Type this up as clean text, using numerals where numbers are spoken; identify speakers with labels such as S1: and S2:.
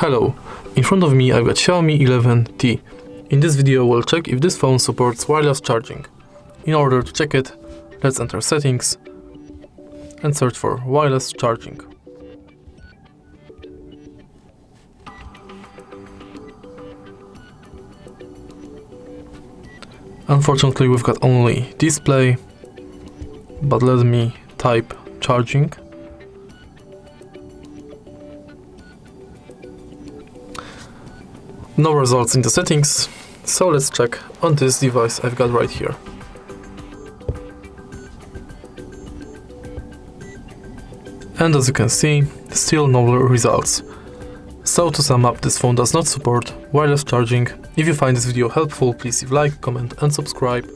S1: Hello, in front of me I've got Xiaomi 11T. In this video we'll check if this phone supports wireless charging. In order to check it, let's enter settings and search for wireless charging. Unfortunately we've got only display, but let me type charging. No results in the settings, so let's check on this device I've got right here. And as you can see, still no results. So to sum up, this phone does not support wireless charging. If you find this video helpful, please leave a like, comment and subscribe.